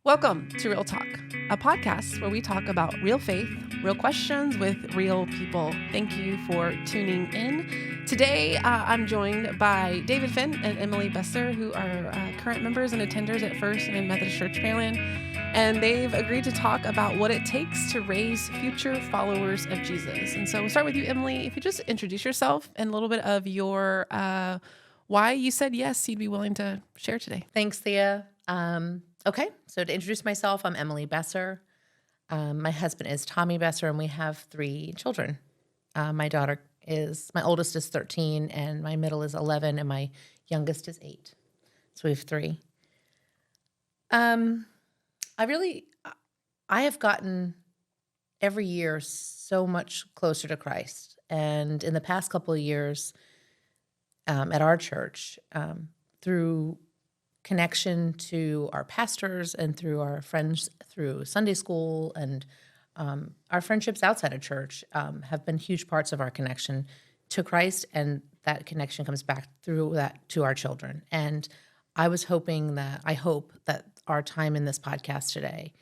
Welcome to Real Talk, a podcast where we talk about real faith, real questions with real people. Thank you for tuning in. Today, I'm joined by David Fenn and Emily Besser, who are current members and attenders at First and Methodist Church Pearland, and they've agreed to talk about what it takes to raise future followers of Jesus. And so we'll start with you, Emily. If you just introduce yourself and a little bit of your why you said yes, you'd be willing to share today. Thanks, Thea. Okay, so to introduce myself, I'm Emily Besser. My husband is Tommy Besser, and we have 3 children. My oldest is 13, and my middle is 11, and my youngest is 8. So we have 3. I have gotten every year so much closer to Christ. And in the past couple of years at our church, through connection to our pastors and through our friends through Sunday school and our friendships outside of church have been huge parts of our connection to Christ, and that connection comes back through that to our children. And I hope that our time in this podcast today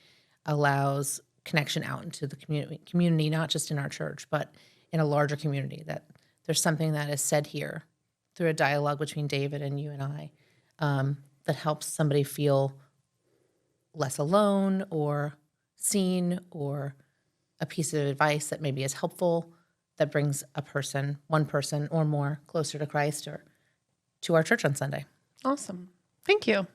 allows connection out into the community, not just in our church, but in a larger community, that there's something that is said here through a dialogue between David and you and I that helps somebody feel less alone or seen, or a piece of advice that maybe is helpful, that brings one person or more closer to Christ or to our church on Sunday. Awesome. Thank you.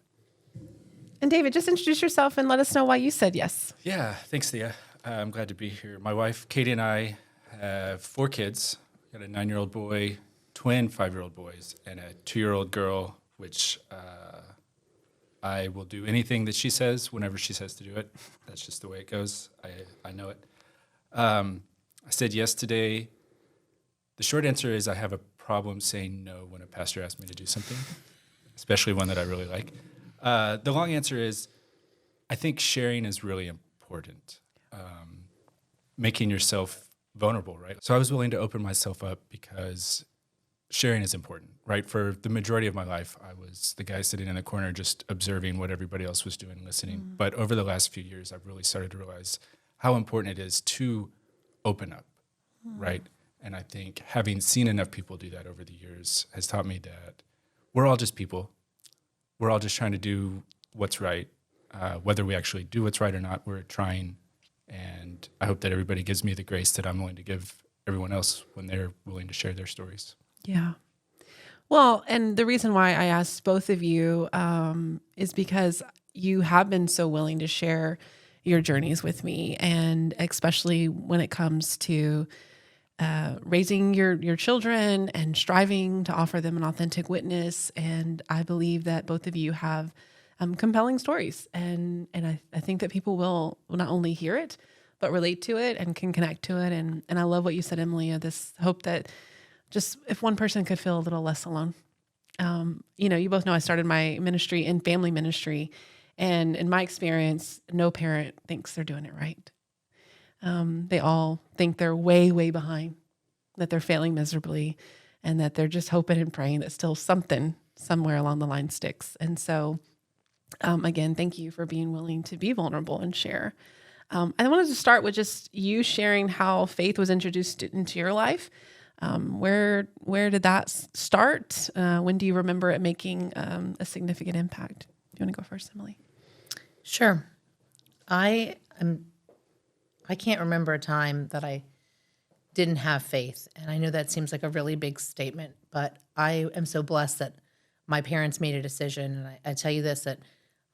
And David, just introduce yourself and let us know why you said yes. Yeah, thanks, Thea. I'm glad to be here. My wife, Katie, and I have 4 kids. We got a 9-year-old boy, twin 5-year-old boys, and a 2-year-old girl, which I will do anything that she says whenever she says to do it. That's just the way it goes. I know it. I said yes today. The short answer is I have a problem saying no when a pastor asks me to do something, especially one that I really like. The long answer is I think sharing is really important, making yourself vulnerable, right? So I was willing to open myself up because sharing is important, right? For the majority of my life, I was the guy sitting in the corner just observing what everybody else was doing, listening. Mm-hmm. But over the last few years, I've really started to realize how important it is to open up, right? And I think having seen enough people do that over the years has taught me that we're all just people. We're all just trying to do what's right. Whether we actually do what's right or not, we're trying. And I hope that everybody gives me the grace that I'm willing to give everyone else when they're willing to share their stories. Yeah. Well, and the reason why I asked both of you is because you have been so willing to share your journeys with me, and especially when it comes to raising your children and striving to offer them an authentic witness. And I believe that both of you have compelling stories, and I think that people will not only hear it, but relate to it and can connect to it. And I love what you said, Emily, of this hope that just if one person could feel a little less alone. You both know I started my ministry in family ministry, and in my experience, no parent thinks they're doing it right. They all think they're way, way behind, that they're failing miserably, and that they're just hoping and praying that still something somewhere along the line sticks. And so, again, thank you for being willing to be vulnerable and share. I wanted to start with just you sharing how faith was introduced into your life. Where did that start? When do you remember it making a significant impact? Do you want to go first, Emily? Sure. I can't remember a time that I didn't have faith. And I know that seems like a really big statement, but I am so blessed that my parents made a decision. And I tell you this, that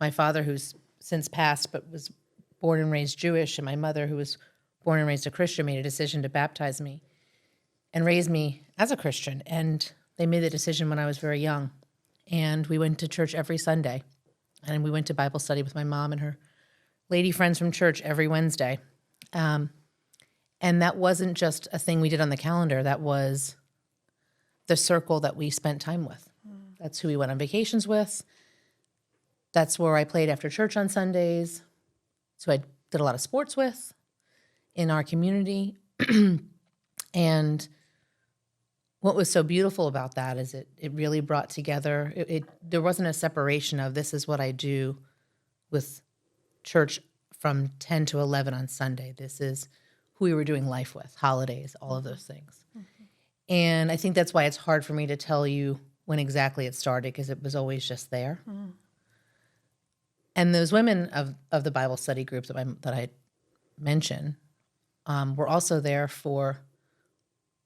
my father, who's since passed, but was born and raised Jewish, and my mother, who was born and raised a Christian, made a decision to baptize me and raised me as a Christian. And they made the decision when I was very young. And we went to church every Sunday. And we went to Bible study with my mom and her lady friends from church every Wednesday. And that wasn't just a thing we did on the calendar. That was the circle that we spent time with. That's who we went on vacations with. That's where I played after church on Sundays. So I did a lot of sports with in our community. And what was so beautiful about that is it really brought together, there wasn't a separation of this is what I do with church from 10 to 11 on Sunday. This is who we were doing life with, holidays, all of those things. And I think that's why it's hard for me to tell you when exactly it started, because it was always just there. And those women of the Bible study groups that I mentioned were also there for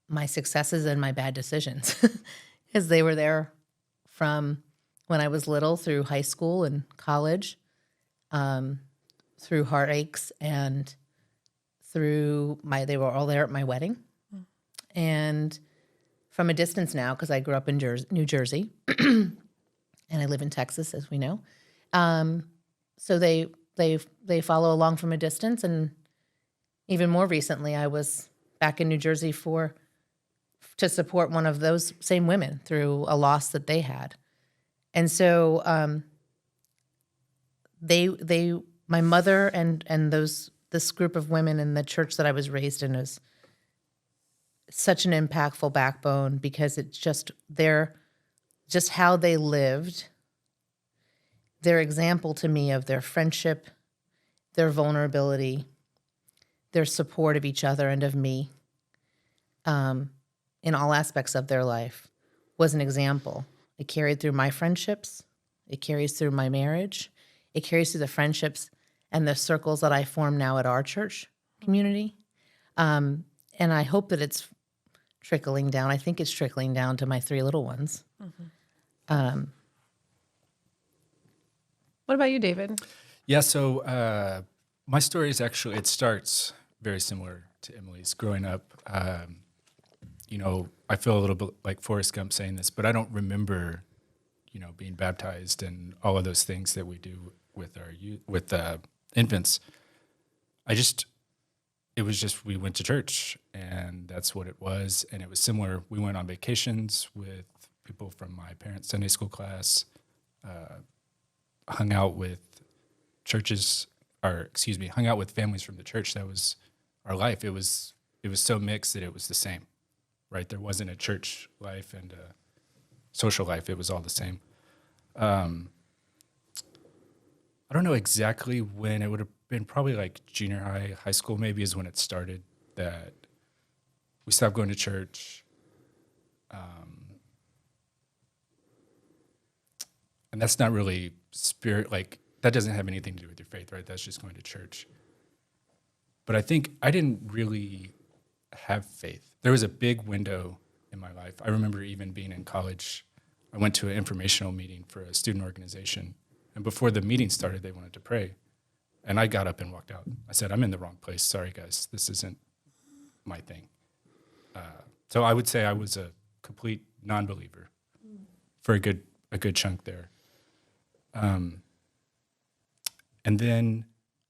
my successes and my bad decisions, because they were there from when I was little through high school and college, through heartaches and they were all there at my wedding. And from a distance now, because I grew up in New Jersey, and I live in Texas, as we know. So they follow along from a distance. And even more recently, I was back in New Jersey to support one of those same women through a loss that they had. And so my mother and this group of women in the church that I was raised in is such an impactful backbone, because it's just how they lived, their example to me of their friendship, their vulnerability, their support of each other and of me, in all aspects of their life, was an example. It carried through my friendships. It carries through my marriage. It carries through the friendships and the circles that I form now at our church community. And I hope that it's trickling down. I think it's trickling down to my 3 little ones. What about you, David? Yeah, so my story is actually, it starts very similar to Emily's. Growing up, I feel a little bit like Forrest Gump saying this, but I don't remember, being baptized and all of those things that we do with our infants. It was just, we went to church, and that's what it was. And it was similar. We went on vacations with people from my parents' Sunday school class, hung out with hung out with families from the church. That was our life. It was so mixed that it was the same, right? There wasn't a church life and a social life. It was all the same. I don't know exactly when. It would have been probably like junior high school maybe is when it started, that we stopped going to church. And that's not really that doesn't have anything to do with your faith, right? That's just going to church. But I think I didn't really have faith. There was a big window in my life. I remember even being in college, I went to an informational meeting for a student organization. And before the meeting started, they wanted to pray. And I got up and walked out. I said, I'm in the wrong place. Sorry, guys. This isn't my thing. So I would say I was a complete non-believer for a good chunk there. And then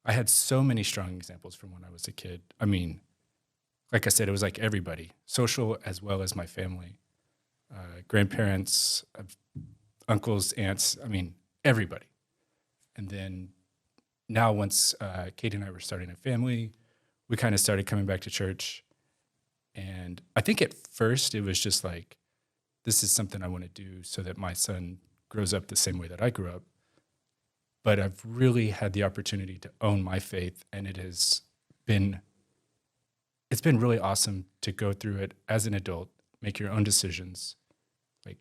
I had so many strong examples from when I was a kid. I mean, like I said, it was like everybody, social as well as my family, grandparents, uncles, aunts, everybody. And then now once Katie and I were starting a family, we kind of started coming back to church. And I think at first it was just like, this is something I want to do so that my son grows up the same way that I grew up. But I've really had the opportunity to own my faith, and it's been really awesome to go through it as an adult, make your own decisions, like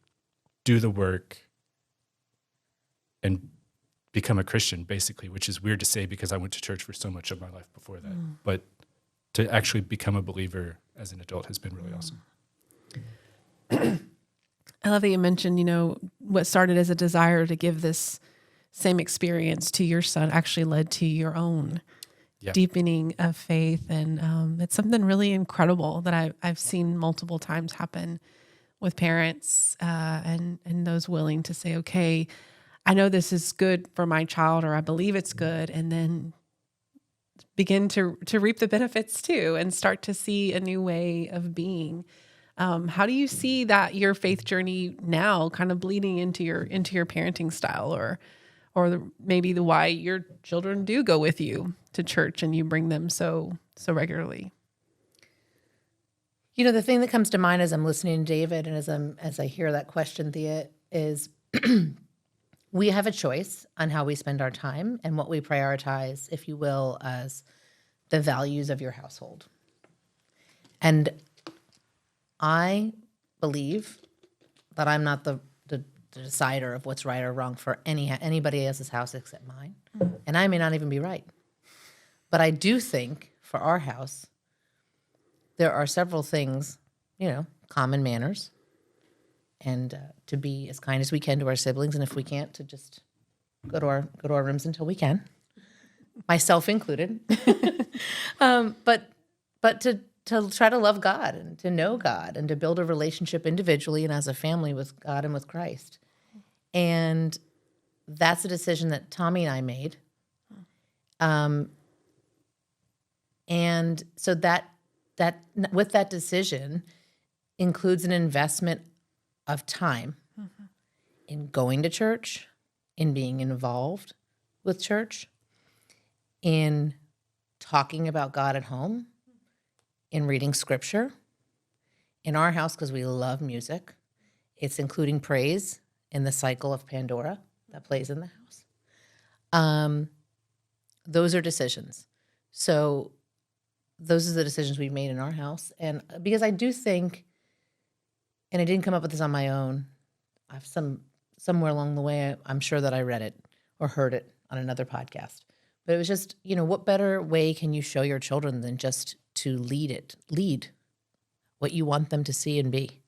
do the work, and become a Christian, basically, which is weird to say because I went to church for so much of my life before that. But to actually become a believer as an adult has been really awesome. I love that you mentioned, what started as a desire to give this same experience to your son actually led to your own deepening of faith. And it's something really incredible that I've seen multiple times happen with parents and those willing to say, okay, I know this is good for my child, or I believe it's good, and then begin to reap the benefits too and start to see a new way of being. How do you see that your faith journey now kind of bleeding into your parenting style, or maybe the why your children do go with you to church and you bring them so regularly? The thing that comes to mind as I'm listening to David and as I hear that question, Thea, is we have a choice on how we spend our time and what we prioritize, if you will, as the values of your household. And I believe that I'm not the decider of what's right or wrong for anybody else's house except mine. And I may not even be right. But I do think for our house, there are several things, common manners, and to be as kind as we can to our siblings, and if we can't, to just go to our rooms until we can, myself included. But to try to love God and to know God and to build a relationship individually and as a family with God and with Christ. And that's a decision that Tommy and I made. And so that with that decision includes an investment of time in going to church, in being involved with church, in talking about God at home, in reading scripture. In our house, because we love music, it's including praise in the cycle of Pandora that plays in the house. Those are decisions. So those are the decisions we've made in our house. And because I do think, and I didn't come up with this on my own, I've somewhere along the way, I'm sure that I read it or heard it on another podcast. But it was just, what better way can you show your children than just to lead what you want them to see and be.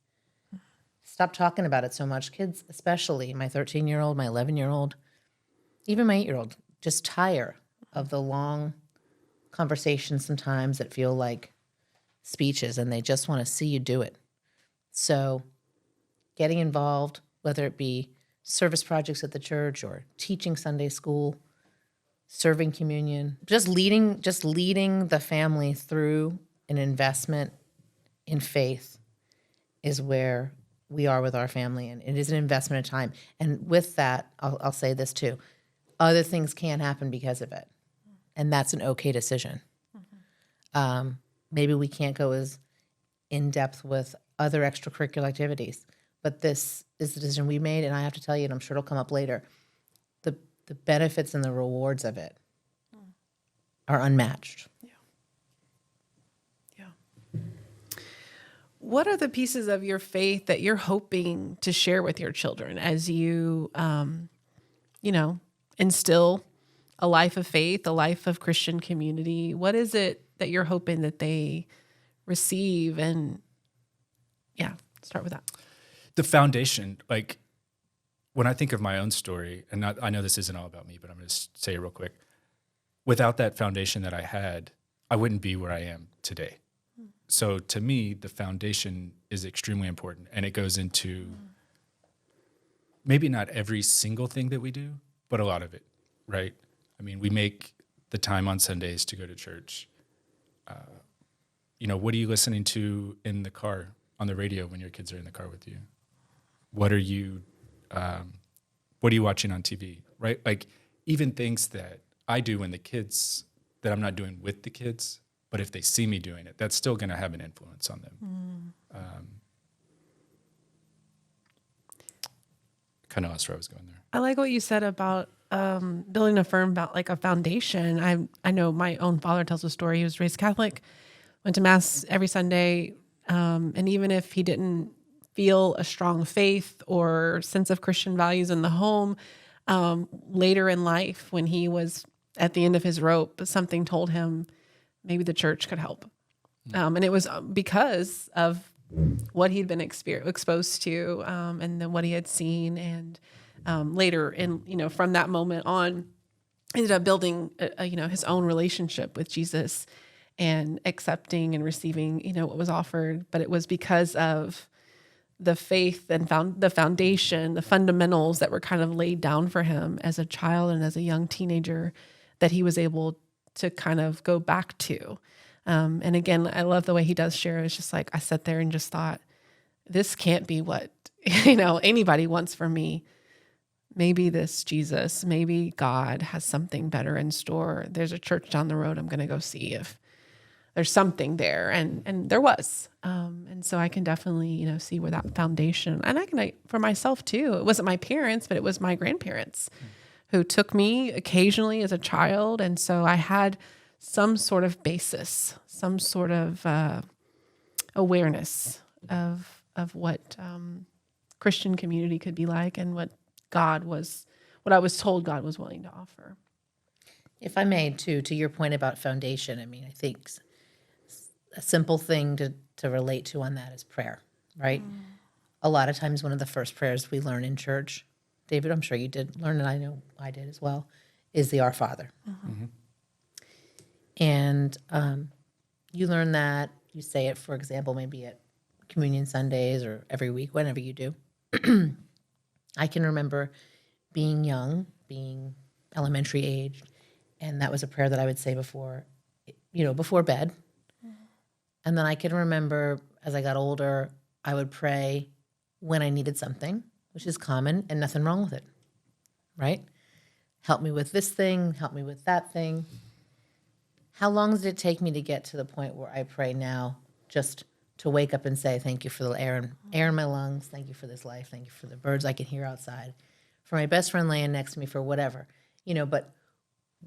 Stop talking about it so much. Kids, especially my 13-year-old, my 11-year-old, even my 8-year-old, just tire of the long conversations sometimes that feel like speeches, and they just want to see you do it. So getting involved, whether it be service projects at the church or teaching Sunday school, serving communion, just leading the family through an investment in faith is where we are with our family, and it is an investment of time. And with that, I'll say this too: other things can happen because of it, and that's an okay decision. Maybe we can't go as in depth with other extracurricular activities, but this is the decision we made, and I have to tell you, and I'm sure it'll come up later, the benefits and the rewards of it are unmatched. What are the pieces of your faith that you're hoping to share with your children as you, instill a life of faith, a life of Christian community? What is it that you're hoping that they receive? And start with that. The foundation, like when I think of my own story, and I know this isn't all about me, but I'm going to say it real quick. Without that foundation that I had, I wouldn't be where I am today. So to me, the foundation is extremely important, and it goes into maybe not every single thing that we do, but a lot of it, right? I mean, we make the time on Sundays to go to church. What are you listening to in the car, on the radio when your kids are in the car with you? What are you watching on TV, right? Like even things that I do when the kids, that I'm not doing with the kids, but if they see me doing it, that's still going to have an influence on them. Kind of lost where I was going there. I like what you said about building a firm, about like a foundation. I know my own father tells a story. He was raised Catholic, went to mass every Sunday, and even if he didn't feel a strong faith or sense of Christian values in the home, later in life, when he was at the end of his rope, something told him maybe the church could help. And it was because of what he'd been exposed to, and then what he had seen. And later, from that moment on, ended up building, his own relationship with Jesus and accepting and receiving, what was offered. But it was because of the faith and the foundation, the fundamentals that were kind of laid down for him as a child and as a young teenager that he was able to kind of go back to. And again, I love the way he does share. It's just like, I sat there and just thought, this can't be what, anybody wants from me. Maybe this Jesus, maybe God has something better in store. There's a church down the road I'm going to go see if there's something there, and there was. And so I can definitely, see where that foundation, and for myself too, it wasn't my parents, but it was my grandparents who took me occasionally as a child. And so I had some sort of basis, some sort of awareness of what Christian community could be like, and what I was told God was willing to offer. If I may, too, to your point about foundation, I mean, I think a simple thing to relate to on that is prayer, right? A lot of times one of the first prayers we learn in church, David, I'm sure you did learn it, I know I did as well, is the Our Father. And you learn that, you say it, for example, maybe at Communion Sundays or every week, whenever you do. I can remember being young, being elementary age, and that was a prayer that I would say before bed. And then I can remember as I got older, I would pray when I needed something, which is common and nothing wrong with it, right? Help me with this thing, help me with that thing. How long did it take me to get to the point where I pray now just to wake up and say, thank you for the air in my lungs, thank you for this life, thank you for the birds I can hear outside, for my best friend laying next to me, for whatever, but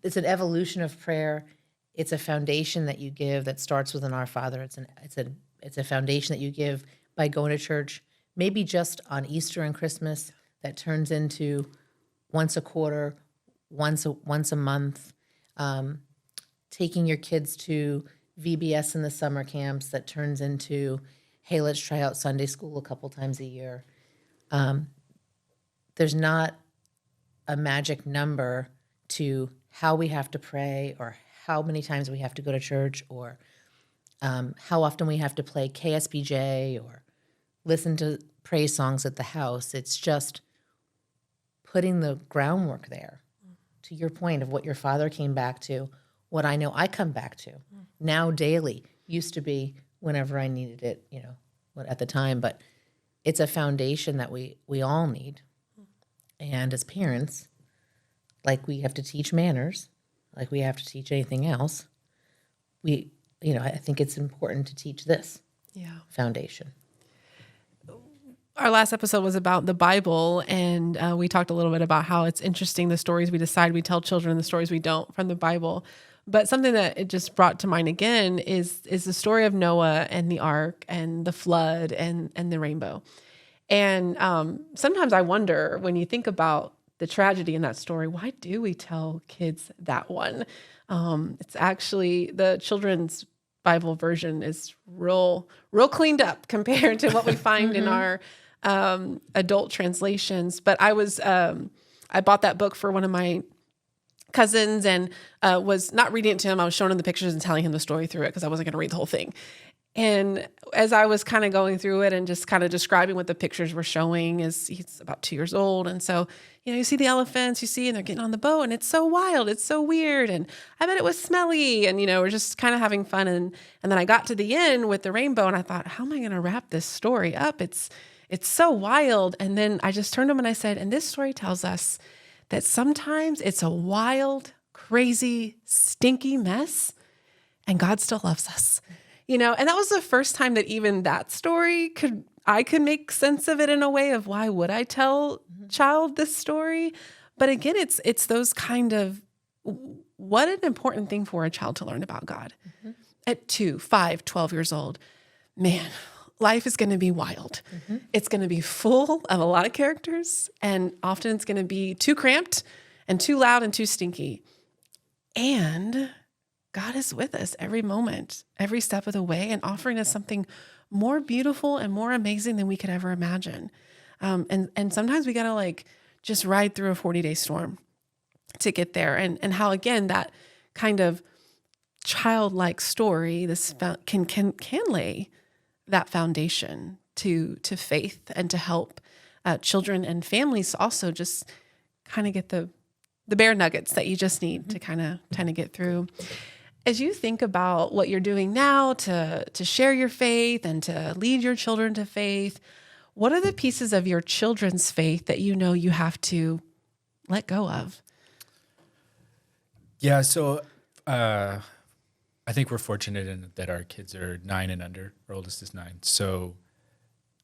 it's an evolution of prayer. It's a foundation that you give that starts with an Our Father. It's a foundation that you give by going to church, maybe just on Easter and Christmas, that turns into once a quarter, once a month, taking your kids to VBS in the summer camps that turns into, hey, let's try out Sunday school a couple times a year. There's not a magic number to how we have to pray or how many times we have to go to church or how often we have to play KSBJ or listen to praise songs at the house. It's just putting the groundwork there, to your point of what your father came back to, what I know I come back to now daily. Used to be whenever I needed it, at the time, but it's a foundation that we all need. And as parents, like we have to teach manners, like we have to teach anything else, I think it's important to teach this foundation. Our last episode was about the Bible, and we talked a little bit about how it's interesting, the stories we decide we tell children and the stories we don't from the Bible. But something that it just brought to mind again is the story of Noah and the ark and the flood and the rainbow. And sometimes I wonder, when you think about the tragedy in that story, why do we tell kids that one? It's actually, the children's Bible version is real cleaned up compared to what we find in our adult translations. But I bought that book for one of my cousins and was not reading it to him. I was showing him the pictures and telling him the story through it because I wasn't going to read the whole thing. And as I was kind of going through it and just kind of describing what the pictures were showing, he's about 2 years old. And so, you see the elephants, and they're getting on the boat, and it's so wild, it's so weird. And I bet it was smelly. And, we're just kind of having fun. And then I got to the end with the rainbow, and I thought, how am I going to wrap this story up? It's so wild. And then I just turned to him and I said, and this story tells us that sometimes it's a wild, crazy, stinky mess, and God still loves us. And that was the first time that even that story I could make sense of it in a way of, why would I tell child this story? But again, it's those kind of, what an important thing for a child to learn about God. At 2, 5, 12 years old. Man, life is going to be wild. It's going to be full of a lot of characters, and often it's going to be too cramped and too loud and too stinky. And God is with us every moment, every step of the way, and offering us something more beautiful and more amazing than we could ever imagine. And sometimes we got to just ride through a 40-day storm to get there. And how, again, that kind of childlike story, this can lay that foundation to faith and to help children and families also just kind of get the bare nuggets that you just need to kind of get through. As you think about what you're doing now to share your faith and to lead your children to faith, what are the pieces of your children's faith that you have to let go of? Yeah, so I think we're fortunate in that our kids are 9 and under. Our oldest is 9. So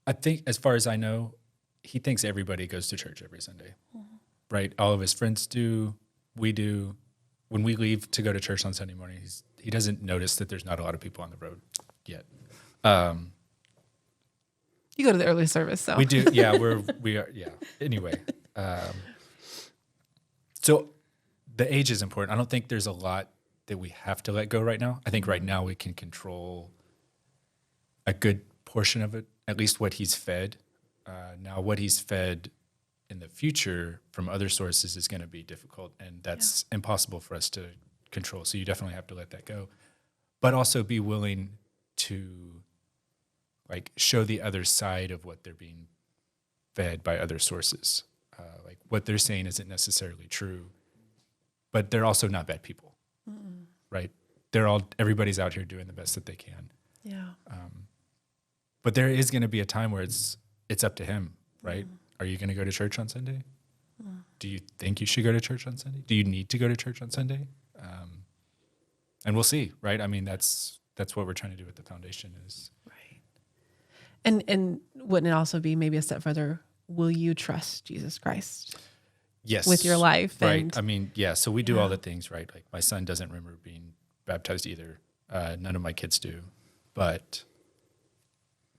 I think, as far as I know, he thinks everybody goes to church every Sunday, right? All of his friends do. We do. When we leave to go to church on Sunday morning, he doesn't notice that there's not a lot of people on the road yet. You go to the early service, so. We do. Yeah, we are. Yeah. Anyway. So the age is important. I don't think there's a lot that we have to let go right now. I think right now we can control a good portion of it, at least what he's fed. Now, what he's fed in the future from other sources is going to be difficult, and that's impossible for us to control. So you definitely have to let that go, but also be willing to show the other side of what they're being fed by other sources. Like what they're saying isn't necessarily true, but they're also not bad people, right? Everybody's out here doing the best that they can. Yeah. But there is going to be a time where it's up to him, right? Are you going to go to church on Sunday? Do you think you should go to church on Sunday? Do you need to go to church on Sunday? And we'll see, right? I mean, that's what we're trying to do with the foundation is. Right. And wouldn't it also be maybe a step further? Will you trust Jesus Christ? Yes. With your life? Right. And, I mean, yeah. So we do all the things, right? Like my son doesn't remember being baptized either. None of my kids do. But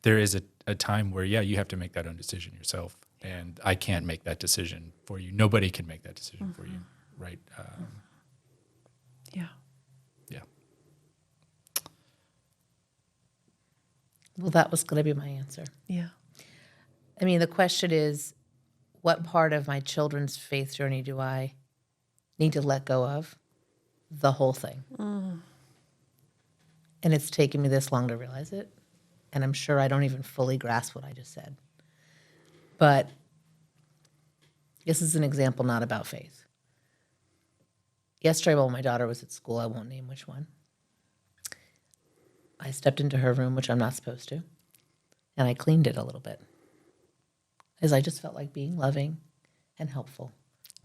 there is a time where, you have to make that own decision yourself. And I can't make that decision for you. Nobody can make that decision for you, right? Yeah. Yeah. Well, that was going to be my answer. Yeah. I mean, the question is, what part of my children's faith journey do I need to let go of? The whole thing. And it's taken me this long to realize it. And I'm sure I don't even fully grasp what I just said. But this is an example not about faith. Yesterday while my daughter was at school, I won't name which one, I stepped into her room, which I'm not supposed to, and I cleaned it a little bit. As I just felt like being loving and helpful,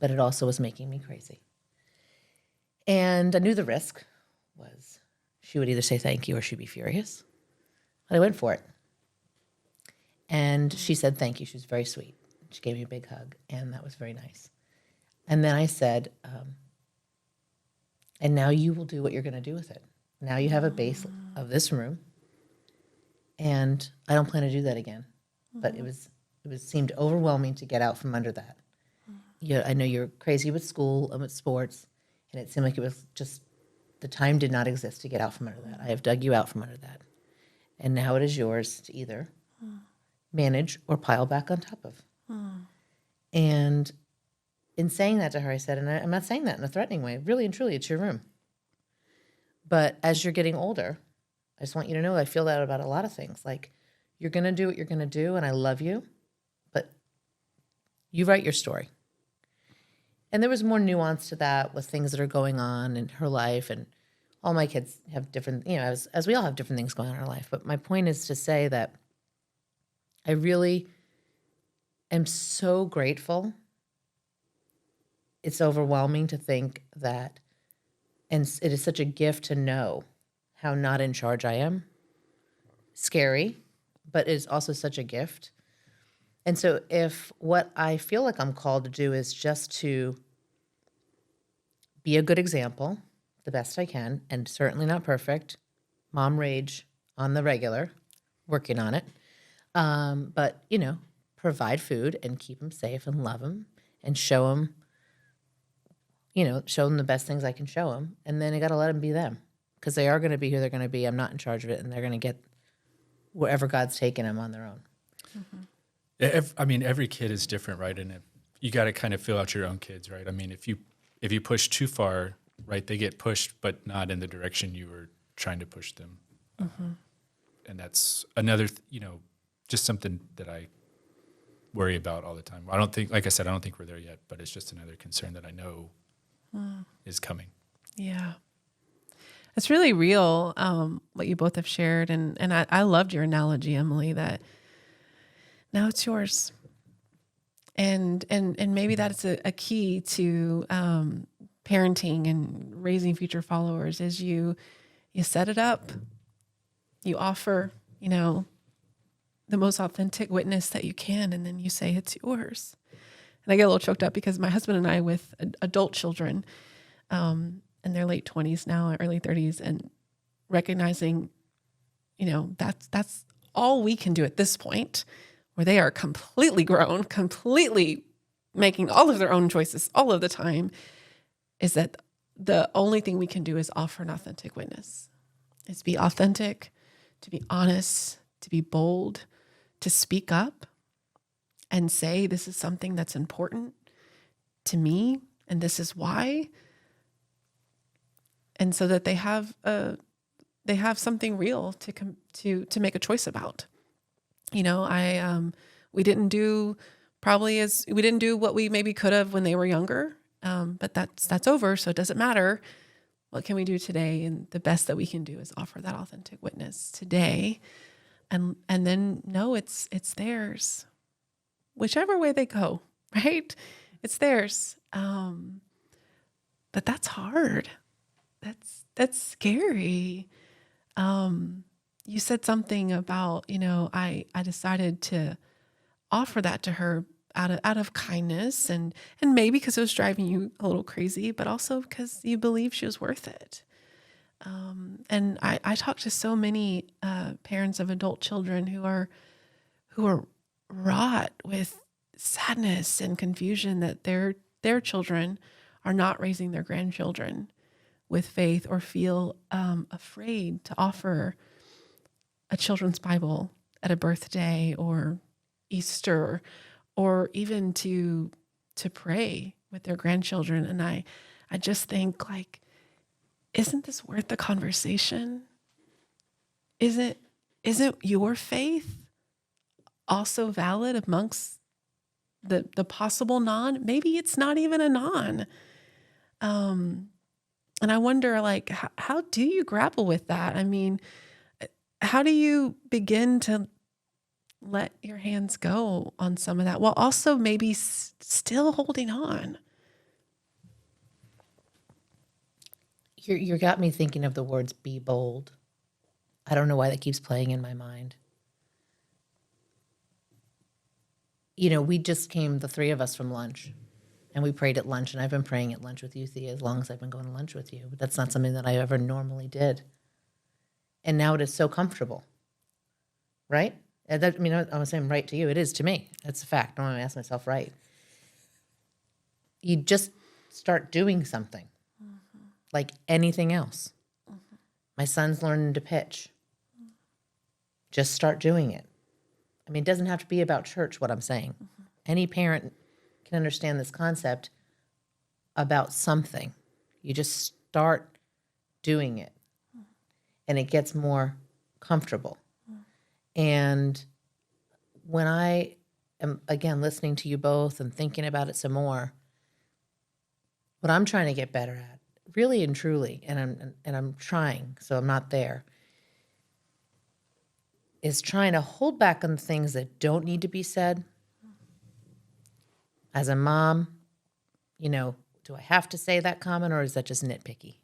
but it also was making me crazy. And I knew the risk was she would either say thank you or she'd be furious. But I went for it. And she said thank you. She was very sweet. She gave me a big hug, and that was very nice. And then I said, and now you will do what you're going to do with it. Now you have a base of this room, and I don't plan to do that again. But it seemed overwhelming to get out from under that. I know you're crazy with school and with sports, and it seemed like it was just the time did not exist to get out from under that. I have dug you out from under that, and now it is yours to either manage or pile back on top of. And in saying that to her, I said, and I'm not saying that in a threatening way, really and truly, it's your room. But as you're getting older, I just want you to know I feel that about a lot of things. Like, you're going to do what you're going to do, and I love you, but you write your story. And there was more nuance to that with things that are going on in her life, and all my kids have different, as we all have different things going on in our life. But my point is to say that I really am so grateful. It's overwhelming to think that, and it is such a gift to know how not in charge I am. Scary, but it's also such a gift. And so if what I feel like I'm called to do is just to be a good example, the best I can, and certainly not perfect, mom rage on the regular, working on it, but, provide food and keep them safe and love them and show them the best things I can show them. And then I got to let them be them, because they are going to be who they're going to be. I'm not in charge of it, and they're going to get wherever God's taken them on their own. Every kid is different, right? And you got to kind of fill out your own kids, right? I mean, if you push too far, right, they get pushed, but not in the direction you were trying to push them. And that's another, just something that I worry about all the time. I don't think we're there yet, but it's just another concern that I know is coming. Yeah. It's really real, what you both have shared. And I loved your analogy, Emily, that now it's yours. And maybe that's a key to parenting and raising future followers, is you You set it up, you offer, the most authentic witness that you can, and then you say it's yours. And I get a little choked up because my husband and I, with adult children, in their late 20s now, early 30s, and recognizing, that's all we can do at this point, where they are completely grown, completely making all of their own choices all of the time, is that the only thing we can do is offer an authentic witness. It's be authentic, to be honest, to be bold, to speak up and say, this is something that's important to me, and this is why. And so that they have something real to make a choice about. We didn't do what we maybe could have when they were younger, but that's over, so it doesn't matter. What can we do today? And the best that we can do is offer that authentic witness today, and then know it's theirs, whichever way they go, right? It's theirs. But that's hard. That's scary. You said something about, I decided to offer that to her out of kindness, and maybe because it was driving you a little crazy, but also because you believe she was worth it. And I talk to so many parents of adult children who are wrought with sadness and confusion that their children are not raising their grandchildren with faith, or feel afraid to offer a children's Bible at a birthday or Easter, or even to pray with their grandchildren. And I just think, isn't this worth the conversation? Isn't your faith also valid amongst the possible non? Maybe it's not even a non. And I wonder, how do you grapple with that? I mean, how do you begin to let your hands go on some of that, while also maybe still holding on? You got me thinking of the words "be bold." I don't know why that keeps playing in my mind. We just came, the three of us, from lunch, and we prayed at lunch, and I've been praying at lunch with you, Thea, as long as I've been going to lunch with you. But that's not something that I ever normally did. And now it is so comfortable, right? I'm saying right to you. It is to me. That's a fact. I don't want to ask myself right. You just start doing something, like anything else. My son's learning to pitch. Just start doing it. It doesn't have to be about church, what I'm saying. Any parent can understand this concept about something. You just start doing it, and it gets more comfortable. And when I am, again, listening to you both and thinking about it some more, what I'm trying to get better at, really and truly, and I'm trying, so I'm not there, is trying to hold back on things that don't need to be said. As a mom, do I have to say that comment, or is that just nitpicky?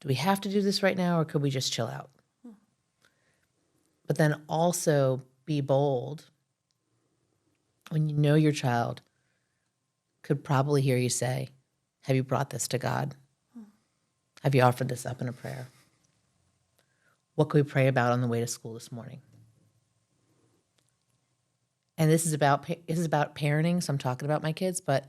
Do we have to do this right now, or could we just chill out? But then also be bold when you know your child could probably hear you say, have you brought this to God? Have you offered this up in a prayer? What could we pray about on the way to school this morning? And this is about parenting, so I'm talking about my kids, but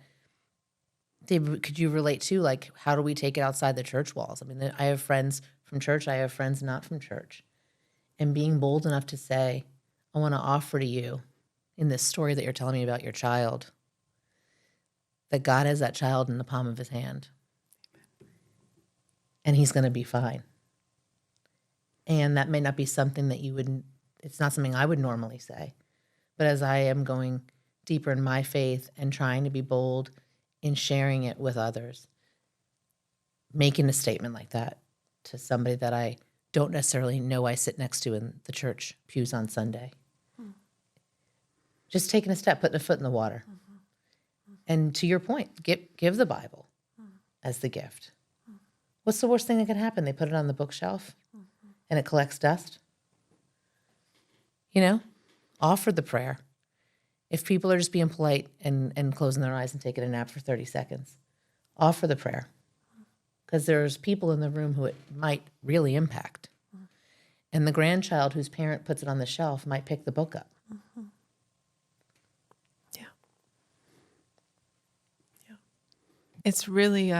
could you relate to, how do we take it outside the church walls? I have friends from church, I have friends not from church. And being bold enough to say, I want to offer to you, in this story that you're telling me about your child, that God has that child in the palm of his hand. And he's going to be fine. And that may not be something that it's not something I would normally say. But as I am going deeper in my faith and trying to be bold in sharing it with others, making a statement like that to somebody that I don't necessarily know I sit next to in the church pews on Sunday. Just taking a step, putting a foot in the water. And to your point, give the Bible as the gift. What's the worst thing that could happen? They put it on the bookshelf and it collects dust. You know, offer the prayer. If people are just being polite and closing their eyes and taking a nap for 30 seconds, offer the prayer. Because there's people in the room who it might really impact. And the grandchild whose parent puts it on the shelf might pick the book up. Yeah. Yeah. It's really,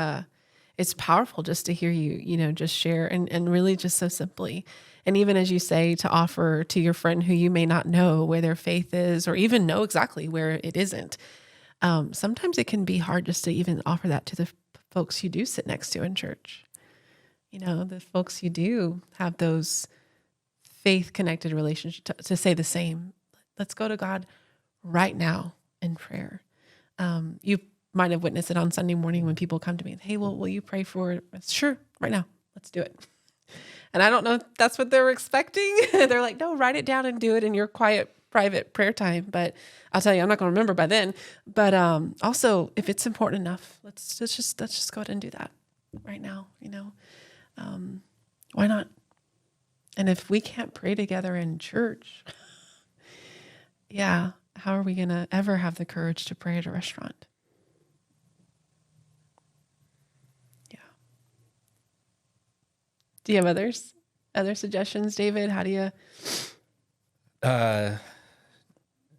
it's powerful just to hear you, just share and really just so simply. And even as you say, to offer to your friend who you may not know where their faith is or even know exactly where it isn't. Sometimes it can be hard just to even offer that to the folks you do sit next to in church. The folks you do have those faith-connected relationships to say the same. Let's go to God right now in prayer. You might have witnessed it on Sunday morning when people come to me, hey, well, will you pray for us? Sure, right now. Let's do it. And I don't know if that's what they're expecting. They're like, no, write it down and do it in your quiet, private prayer time. But I'll tell you, I'm not going to remember by then. But also, if it's important enough, let's just go ahead and do that right now. Why not? And if we can't pray together in church, yeah, how are we going to ever have the courage to pray at a restaurant? Yeah. Do you have other suggestions, David? How do you No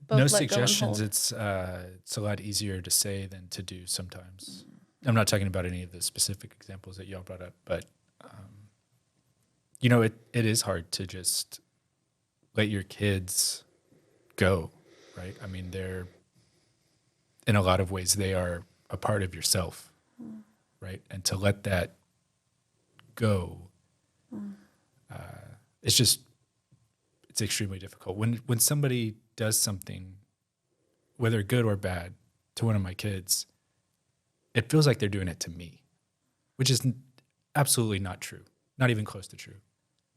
both let go and suggestions. hold? It's a lot easier to say than to do sometimes. I'm not talking about any of the specific examples that y'all brought up, but it is hard to just let your kids go, right? I mean, they're in a lot of ways they are a part of yourself, right? And to let that go, it's extremely difficult. When somebody does something, whether good or bad, to one of my kids, it feels like they're doing it to me, which is absolutely not true, not even close to true.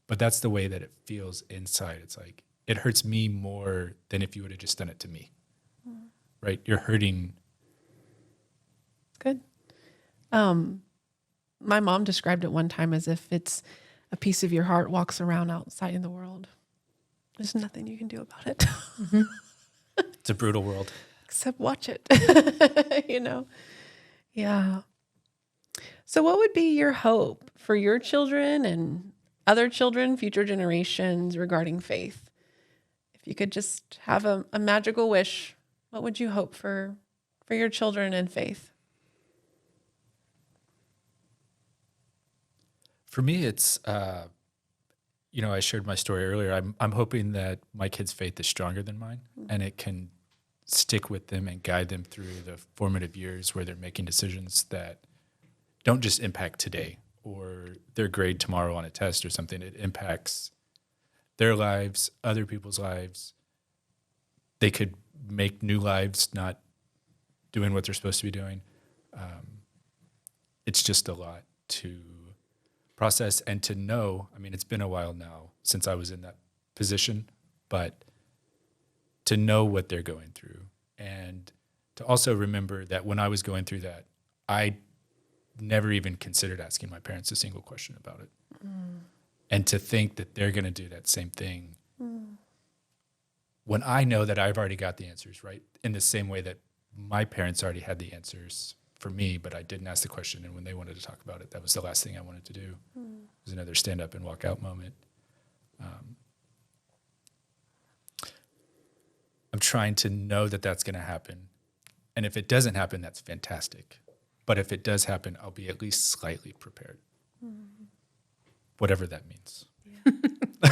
But that's the way that it feels inside. It's like it hurts me more than if you would have just done it to me, right? You're hurting. Good. My mom described it one time as if it's a piece of your heart walks around outside in the world. There's nothing you can do about it. It's a brutal world. Except watch it, Yeah. So what would be your hope for your children and other children, future generations regarding faith? If you could just have a magical wish, what would you hope for your children and faith? For me, it's, I shared my story earlier. I'm hoping that my kids' faith is stronger than mine, and it can stick with them and guide them through the formative years where they're making decisions that don't just impact today or their grade tomorrow on a test or something. It impacts their lives, other people's lives. They could make new lives not doing what they're supposed to be doing. It's just a lot to process and to know. I mean, it's been a while now since I was in that position, but to know what they're going through and to also remember that when I was going through that, I never even considered asking my parents a single question about it. And to think that they're going to do that same thing when I know that I've already got the answers, right? In the same way that my parents already had the answers for me, but I didn't ask the question. And when they wanted to talk about it, that was the last thing I wanted to do. It was another stand up and walk out moment. I'm trying to know that that's going to happen. And if it doesn't happen, that's fantastic. But if it does happen, I'll be at least slightly prepared. Whatever that means. I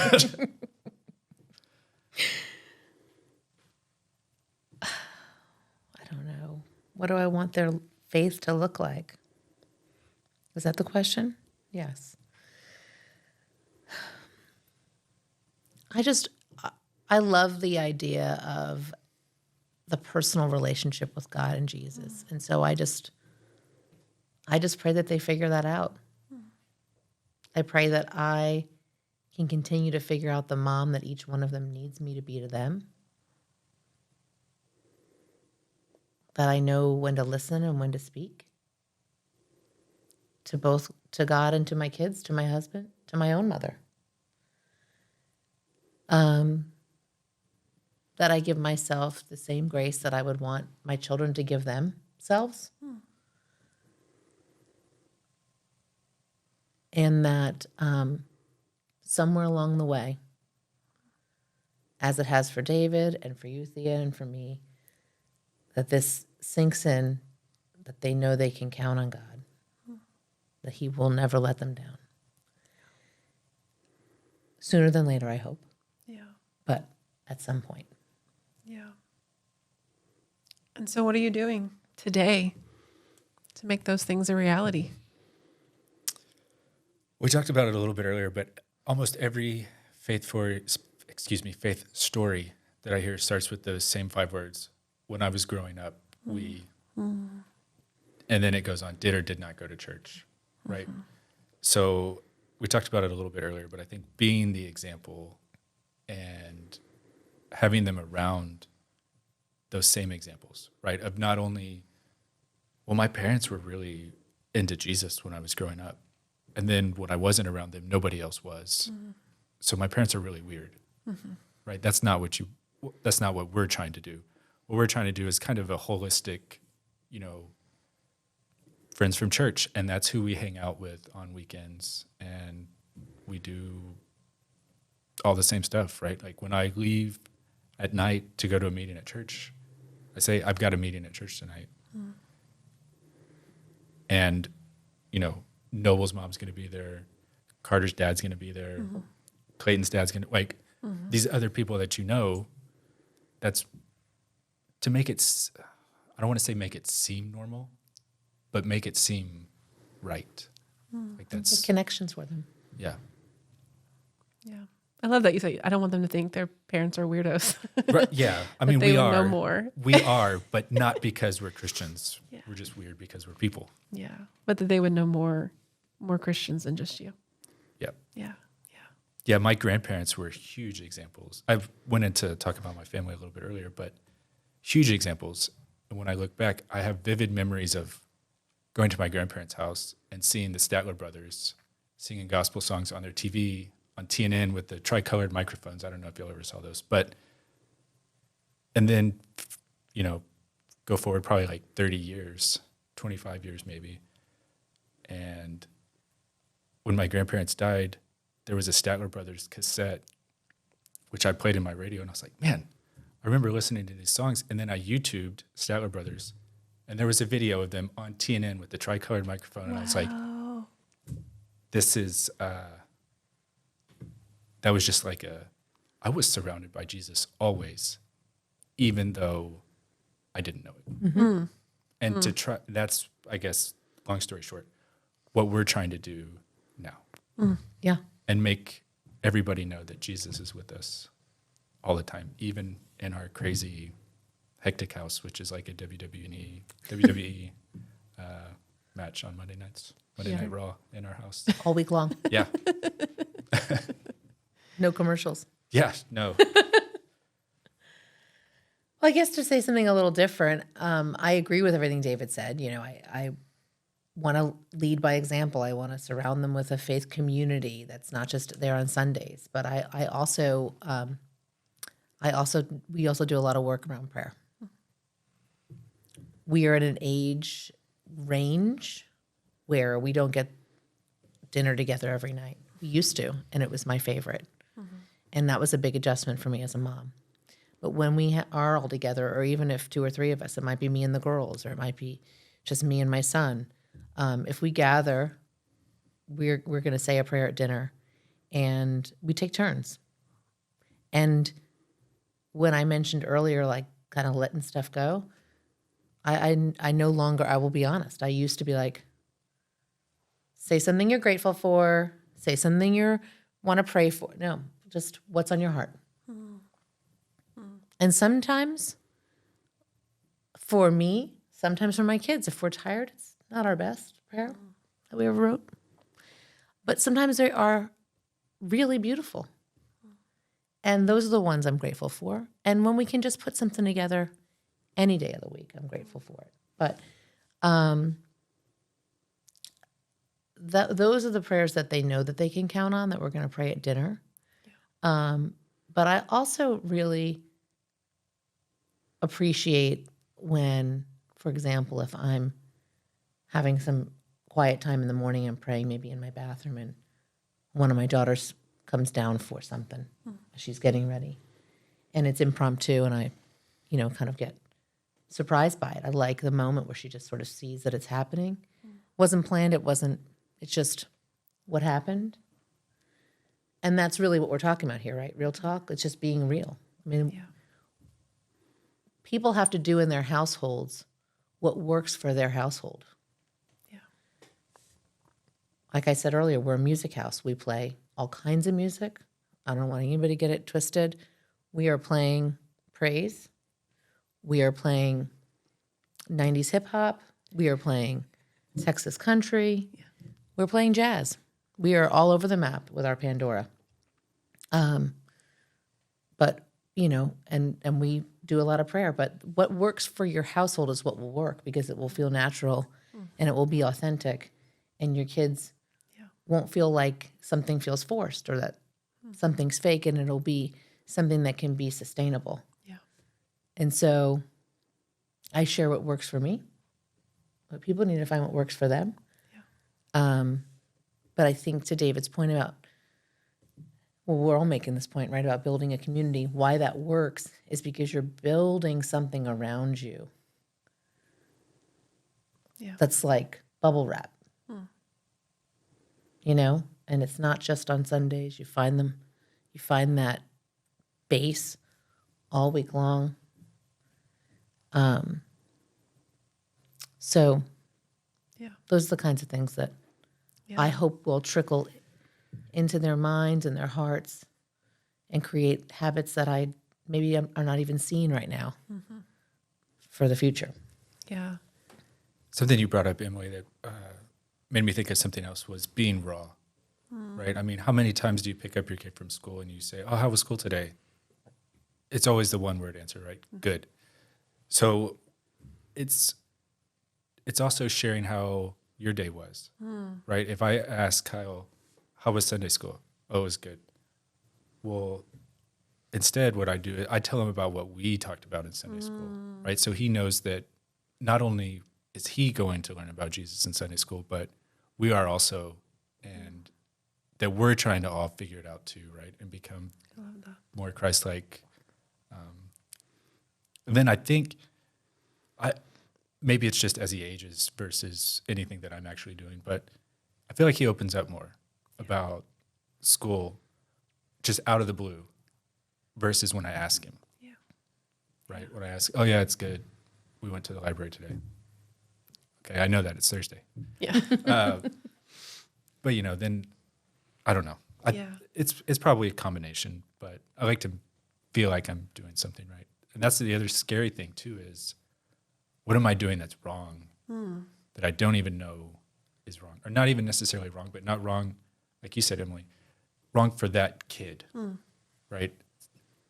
don't know. What do I want their faith to look like? Is that the question? Yes. I love the idea of the personal relationship with God and Jesus. And so I just pray that they figure that out. I pray that I can continue to figure out the mom that each one of them needs me to be to them. That I know when to listen and when to speak. to God and to my kids, to my husband, to my own mother. That I give myself the same grace that I would want my children to give themselves. And that somewhere along the way, as it has for David and for you, Thea, and for me, that this sinks in, that they know they can count on God, that he will never let them down. Sooner than later, I hope, Yeah. but at some point. Yeah. And so what are you doing today to make those things a reality? We talked about it a little bit earlier, but almost every faith story that I hear starts with those same 5 words. When I was growing up, we, and then it goes on, did or did not go to church, right? So we talked about it a little bit earlier, but I think being the example and having them around those same examples, right? Of not only, well, my parents were really into Jesus when I was growing up. And then when I wasn't around them, nobody else was. So my parents are really weird, right? That's not what we're trying to do. What we're trying to do is kind of a holistic, friends from church. And that's who we hang out with on weekends. And we do all the same stuff, right? Like when I leave at night to go to a meeting at church, I say, I've got a meeting at church tonight. And, Noble's mom's going to be there. Carter's dad's going to be there. Clayton's dad's going to, these other people that that's to make it, I don't want to say make it seem normal, but make it seem right. Like that's The connections for them. Yeah. Yeah. I love that you say, I don't want them to think their parents are weirdos. Right, yeah. I mean, they we would are. know more. We are, but not because we're Christians. Yeah. We're just weird because we're people. Yeah. But that they would know more Christians than just you. Yep. Yeah. Yeah, my grandparents were huge examples. I went into talk about my family a little bit earlier, but huge examples. And when I look back, I have vivid memories of going to my grandparents' house and seeing the Statler brothers singing gospel songs on their TV on TNN with the tricolored microphones. I don't know if y'all ever saw those, and then, go forward probably like 30 years, 25 years maybe. And when my grandparents died, there was a Statler Brothers cassette, which I played in my radio, and I was like, man, I remember listening to these songs. And then I YouTubed Statler Brothers, and there was a video of them on TNN with the tricolored microphone, and I was like, this is, that was just like I was surrounded by Jesus always, even though I didn't know it. And to try, that's, I guess, long story short, what we're trying to do now. Yeah. And make everybody know that Jesus is with us all the time, even in our crazy hectic house, which is like a WWE match on Monday nights, Monday Night Raw in our house. All week long. Yeah. No commercials. Yeah, no. Well, I guess to say something a little different, I agree with everything David said. I want to lead by example. I want to surround them with a faith community that's not just there on Sundays, but we also do a lot of work around prayer. We are at an age range where we don't get dinner together every night. We used to, and it was my favorite. And that was a big adjustment for me as a mom. But when we are all together, or even if 2 or 3 of us, it might be me and the girls, or it might be just me and my son. If we gather, we're going to say a prayer at dinner, and we take turns. And when I mentioned earlier, like kind of letting stuff go, I no longer, I will be honest. I used to be like, say something you're grateful for, say something you want to pray for. No, just what's on your heart. And sometimes for me, sometimes for my kids, if we're tired, it's not our best prayer that we ever wrote. But sometimes they are really beautiful. And those are the ones I'm grateful for. And when we can just put something together any day of the week, I'm grateful for it. But those are the prayers that they know that they can count on, that we're going to pray at dinner. But I also really appreciate when, for example, if I'm having some quiet time in the morning and praying maybe in my bathroom, and one of my daughters comes down for something. She's getting ready. And it's impromptu, and I, kind of get surprised by it. I like the moment where she just sort of sees that it's happening. Wasn't planned, it's just what happened. And that's really what we're talking about here, right? Real talk. It's just being real. I mean, people have to do in their households what works for their household. Yeah. Like I said earlier, we're a music house. We play all kinds of music. I don't want anybody to get it twisted. We are playing praise. We are playing 90s hip hop. We are playing Texas country. Yeah. We're playing jazz. We are all over the map with our Pandora. But, and we do a lot of prayer. But what works for your household is what will work, because it will feel natural and it will be authentic. And your kids won't feel like something feels forced or that something's fake, and it'll be something that can be sustainable. Yeah. And so I share what works for me, but people need to find what works for them. Yeah. But I think to David's point about, we're all making this point, right, about building a community. Why that works is because you're building something around you. Yeah. That's like bubble wrap. And it's not just on Sundays. You find that base all week long. So those are the kinds of things that I hope will trickle into their minds and their hearts and create habits that I maybe are not even seeing right now for the future. Yeah. Something you brought up, Emily, that made me think of something else was being raw, right? I mean, how many times do you pick up your kid from school and you say, "Oh, how was school today?" It's always the one-word answer, right? Good. So it's also sharing how your day was, right? If I ask Kyle, "How was Sunday school?" "Oh, it was good." Well, instead what I do is I tell him about what we talked about in Sunday school, right? So he knows that not only is he going to learn about Jesus in Sunday school, but we are also, and that we're trying to all figure it out too, right? And become more Christ-like. And then I think maybe it's just as he ages versus anything that I'm actually doing, but I feel like he opens up more about school just out of the blue versus when I ask him. Yeah. Right? When I ask, "Oh yeah, it's good. We went to the library today." Okay, I know that it's Thursday. Yeah. But then I don't know. It's probably a combination, but I like to feel like I'm doing something right. And that's the other scary thing too, is what am I doing that's wrong that I don't even know is wrong, or not even necessarily wrong, but not wrong, like you said, Emily, wrong for that kid, right?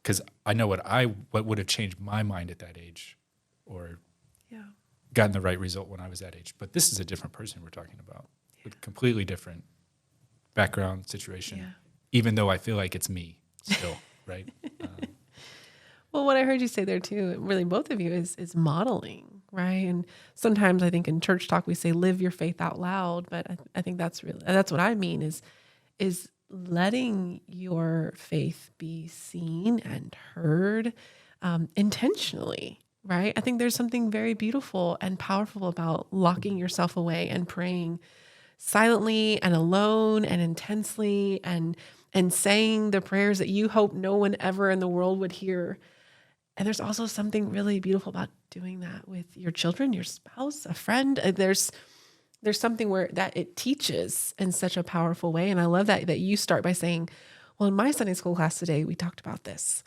Because I know what would have changed my mind at that age, or gotten the right result when I was that age. But this is a different person we're talking about, with completely different background situation, even though I feel like it's me still, right? Well, what I heard you say there too, really both of you, is modeling, right? And sometimes I think in church talk we say live your faith out loud, but I think that's what I mean is letting your faith be seen and heard intentionally, right? I think there's something very beautiful and powerful about locking yourself away and praying silently and alone and intensely and saying the prayers that you hope no one ever in the world would hear. And there's also something really beautiful about doing that with your children, your spouse, a friend. There's something where that it teaches in such a powerful way. And I love that you start by saying, well, in my Sunday school class today, we talked about this.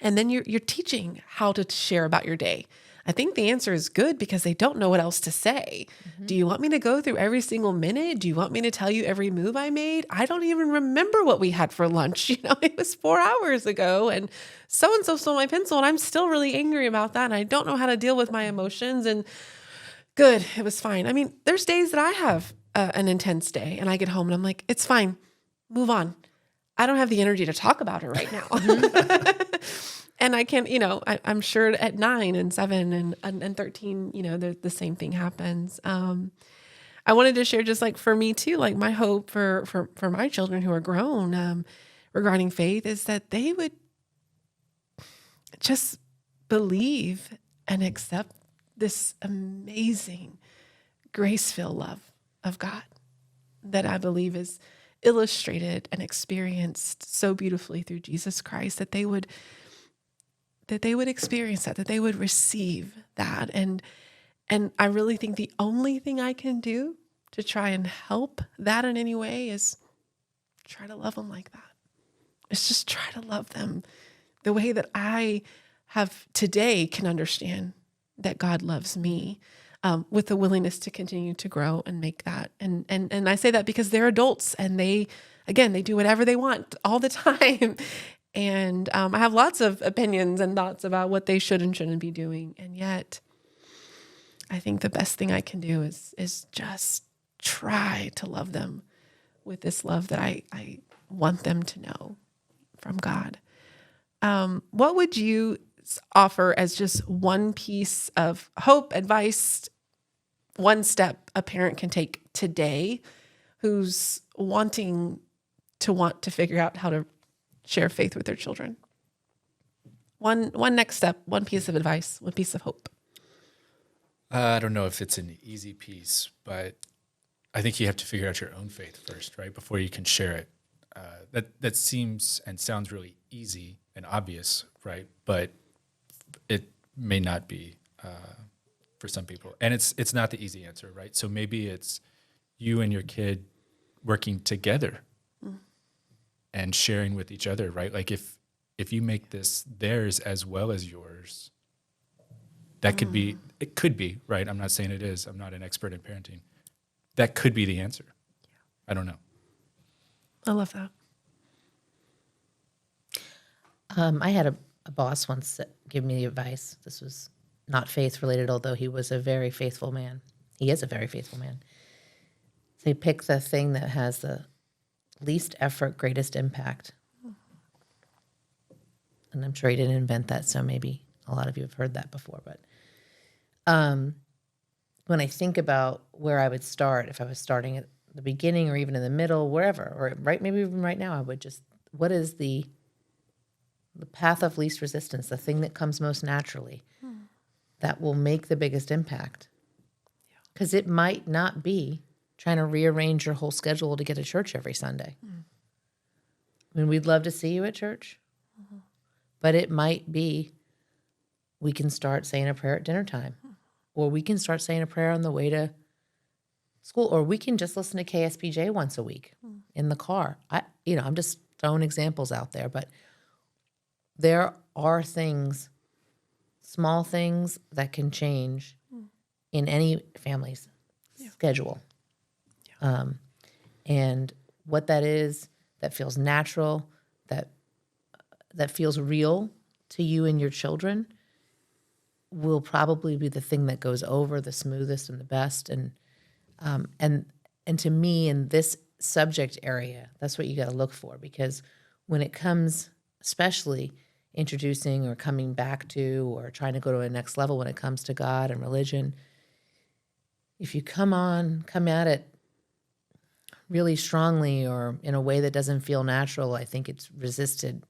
And then you're teaching how to share about your day. I think the answer is good because they don't know what else to say. Do you want me to go through every single minute? Do you want me to tell you every move I made? I don't even remember what we had for lunch. It was 4 hours ago and so stole my pencil and I'm still really angry about that. And I don't know how to deal with my emotions, and good, it was fine. I mean, there's days that I have an intense day and I get home and I'm like, it's fine, move on. I don't have the energy to talk about it right now. And I can, I'm sure at 9 and 7 and 13, the same thing happens. I wanted to share just like for me too, like my hope for my children who are grown regarding faith is that they would just believe and accept this amazing grace-filled love of God that I believe is illustrated and experienced so beautifully through Jesus Christ, that they would experience that they would receive that. And I really think the only thing I can do to try and help that in any way is try to love them like that. It's just try to love them the way that I have today can understand that God loves me, with the willingness to continue to grow and make that. And I say that because they're adults and they do whatever they want all the time. And I have lots of opinions and thoughts about what they should and shouldn't be doing. And yet I think the best thing I can do is just try to love them with this love that I want them to know from God. What would you offer as just one piece of hope, advice, one step a parent can take today who's want to figure out how to share faith with their children? One next step, one piece of advice, one piece of hope. I don't know if it's an easy piece, but I think you have to figure out your own faith first, right, before you can share it. That seems and sounds really easy and obvious, right? But it may not be for some people, and it's not the easy answer, right? So maybe it's you and your kid working together and sharing with each other, right? Like if you make this theirs as well as yours, that could be, it could be, right? I'm not saying it is. I'm not an expert in parenting. That could be the answer. I don't know. I love that. I had a boss once that gave me the advice. This was not faith related, although he was a very faithful man. He is a very faithful man. They pick the thing that has the least effort, greatest impact. And I'm sure he didn't invent that, so maybe a lot of you have heard that before. But when I think about where I would start, if I was starting at the beginning or even in the middle, wherever, or maybe even right now, I would just, what is the path of least resistance, the thing that comes most naturally, that will make the biggest impact? Because it might not be trying to rearrange your whole schedule to get to church every Sunday. I mean, we'd love to see you at church, but it might be we can start saying a prayer at dinner time, or we can start saying a prayer on the way to school, or we can just listen to KSPJ once a week in the car. I'm just throwing examples out there, but there are things, small things that can change in any family's schedule. And what that is, that feels natural, that feels real to you and your children, will probably be the thing that goes over the smoothest and the best. And to me, in this subject area, that's what you got to look for, because when it comes, especially introducing or coming back to or trying to go to a next level when it comes to God and religion, if you come at it really strongly or in a way that doesn't feel natural, I think it's resisted.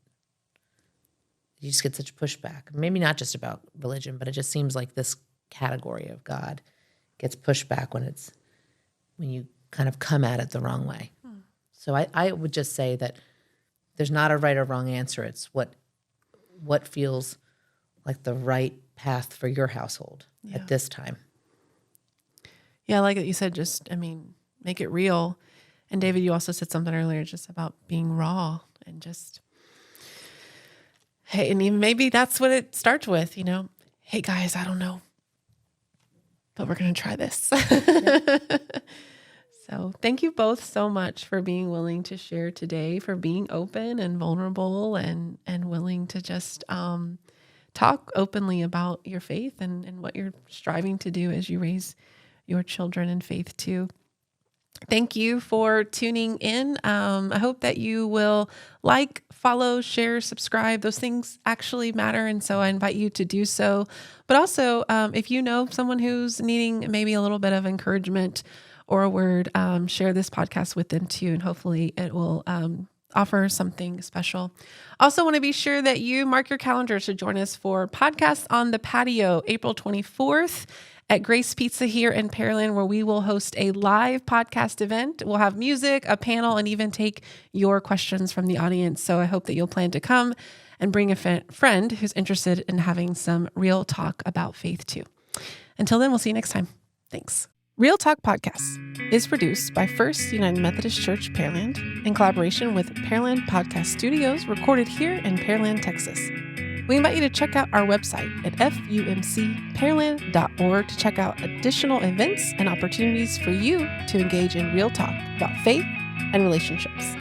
You just get such pushback. Maybe not just about religion, but it just seems like this category of God gets pushed back when you kind of come at it the wrong way. So I would just say that there's not a right or wrong answer. It's what feels like the right path for your household at this time. Yeah, like you said, make it real. And David, you also said something earlier just about being raw and just, hey, and even maybe that's what it starts with, hey guys, I don't know, but we're going to try this. So thank you both so much for being willing to share today, for being open and vulnerable and willing to just talk openly about your faith and what you're striving to do as you raise your children in faith too. Thank you for tuning in. I hope that you will like, follow, share, subscribe. Those things actually matter. And so I invite you to do so. But also, if you know someone who's needing maybe a little bit of encouragement or a word, share this podcast with them too. And hopefully it will offer something special. Also want to be sure that you mark your calendars to join us for Podcast on the Patio, April 24th. At Grace Pizza here in Pearland, where we will host a live podcast event. We'll have music, a panel, and even take your questions from the audience. So I hope that you'll plan to come and bring a friend who's interested in having some real talk about faith too. Until then, we'll see you next time. Thanks. Real Talk Podcasts is produced by First United Methodist Church Pearland in collaboration with Pearland Podcast Studios, recorded here in Pearland, Texas. We invite you to check out our website at FUMCpearland.org to check out additional events and opportunities for you to engage in real talk about faith and relationships.